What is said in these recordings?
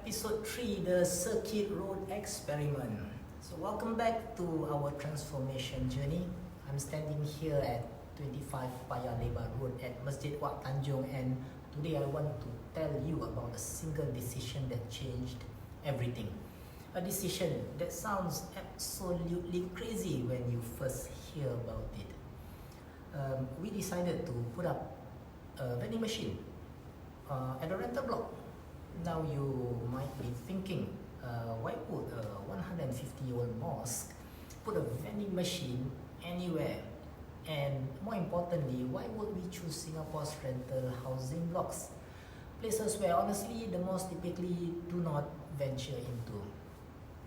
Episode 3, the Circuit Road Experiment. So welcome back to our transformation journey. I'm standing here at 25 Paya Lebar Road at Masjid Wak Tanjung, and today I want to tell you about a single decision that changed everything. A decision that sounds absolutely crazy when you first hear about it. We decided to put up a vending machine at a rental block. Now you might be thinking, why would a 150-year-old mosque put a vending machine anywhere? And more importantly, why would we choose Singapore's rental housing blocks? Places where honestly the mosques typically do not venture into.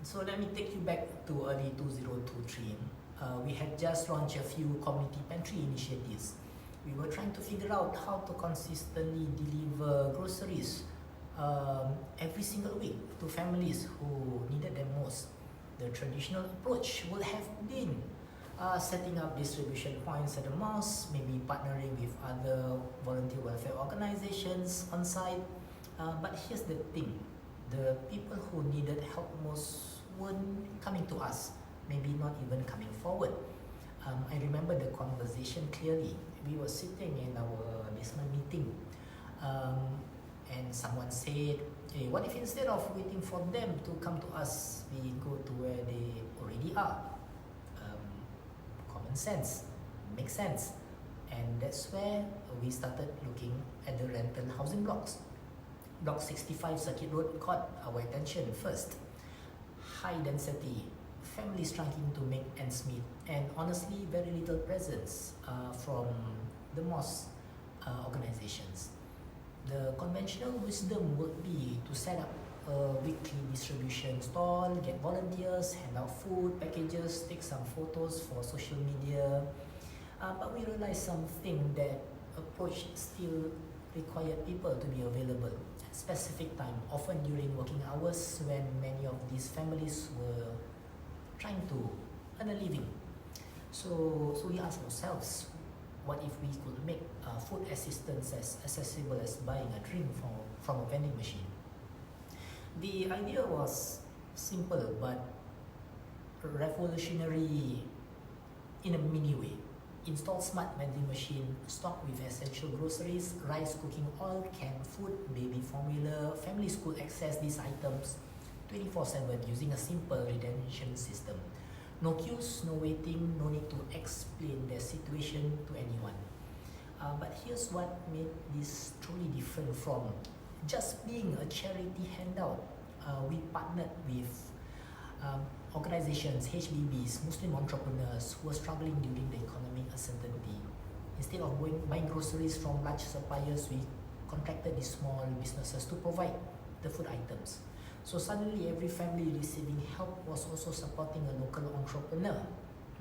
So let me take you back to early 2023. We had just launched a few community pantry initiatives. We were trying to figure out how to consistently deliver groceries every single week to families who needed them most. The traditional approach would have been setting up distribution points at the mosque, maybe partnering with other volunteer welfare organizations on site. But here's the thing, the people who needed help most weren't coming to us, maybe not even coming forward. I remember the conversation clearly. We were sitting in our basement meeting, and someone said, hey, what if instead of waiting for them to come to us, we go to where they already are? Common sense, makes sense. And that's where we started looking at the rental housing blocks. Block 65 Circuit Road caught our attention first. High density, families struggling to make ends meet, and honestly very little presence from the mosque organizations. The conventional wisdom would be to set up a weekly distribution stall, get volunteers, hand out food packages, take some photos for social media. But we realized something, that approach still required people to be available at specific time, often during working hours when many of these families were trying to earn a living. So we asked ourselves, what if we could make food assistance as accessible as buying a drink from a vending machine? The idea was simple but revolutionary in a mini way. Install smart vending machine stocked with essential groceries, rice, cooking oil, canned food, baby formula. Families could access these items 24/7 using a simple redemption system. No queues, no waiting, no need to explain their situation to anyone. But here's what made this truly different from just being a charity handout. We partnered with organizations, HBBs, Muslim entrepreneurs who were struggling during the economic uncertainty. Instead of buying groceries from large suppliers, we contracted these small businesses to provide the food items. So suddenly every family receiving help was also supporting a local entrepreneur.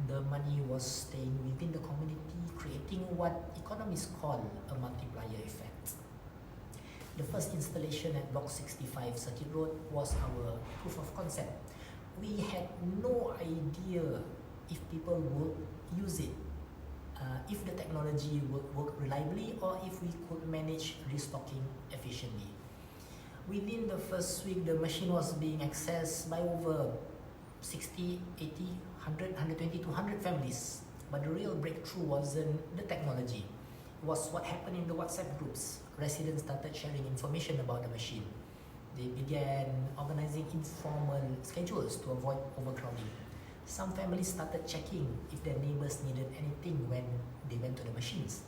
The money was staying within the community, creating what economists call a multiplier effect. The first installation at Block 65 Circuit Road was our proof of concept. We had no idea if people would use it, if the technology would work reliably, or if we could manage restocking efficiently. Within the first week, the machine was being accessed by over 60, 80, 100, 120 to 100 families. But the real breakthrough wasn't the technology. It was what happened in the WhatsApp groups. Residents started sharing information about the machine. They began organizing informal schedules to avoid overcrowding. Some families started checking if their neighbors needed anything when they went to the machines.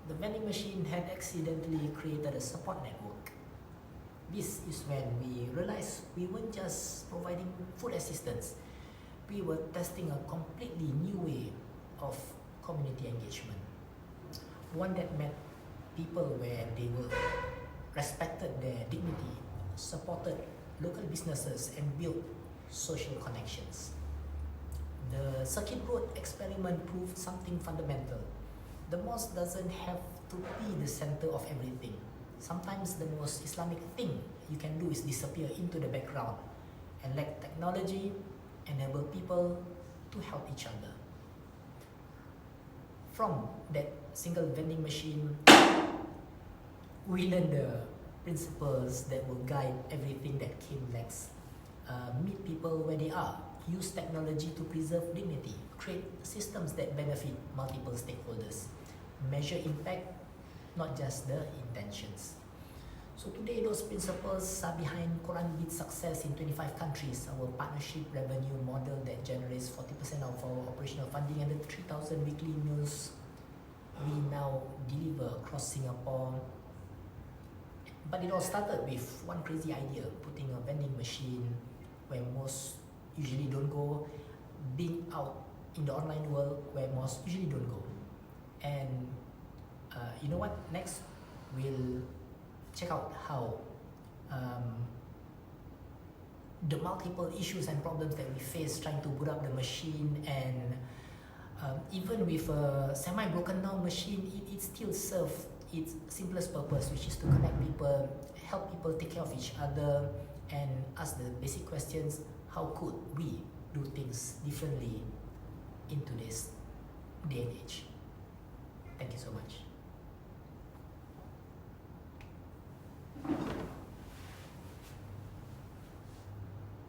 The vending machine had accidentally created a support network. This is when we realized we weren't just providing food assistance. We were testing a completely new way of community engagement. One that met people where they were, respected their dignity, supported local businesses, and built social connections. The Circuit Road experiment proved something fundamental. The mosque doesn't have to be the center of everything. Sometimes the most Islamic thing you can do is disappear into the background and let technology enable people to help each other. From that single vending machine, we learned the principles that will guide everything that came next. Meet people where they are, use technology to preserve dignity, create systems that benefit multiple stakeholders, measure impact, not just the intentions. So today those principles are behind Quran Beat's success in 25 countries, our partnership revenue model that generates 40% of our operational funding, and the 3,000 weekly meals we now deliver across Singapore. But it all started with one crazy idea, putting a vending machine where most usually don't go, being out in the online world where most usually don't go. And you know what? Next, we'll check out how the multiple issues and problems that we face trying to boot up the machine, and even with a semi-broken down machine, it still serves its simplest purpose, which is to connect people, help people take care of each other, and ask the basic questions: how could we do things differently in today's day and age? Thank you so much.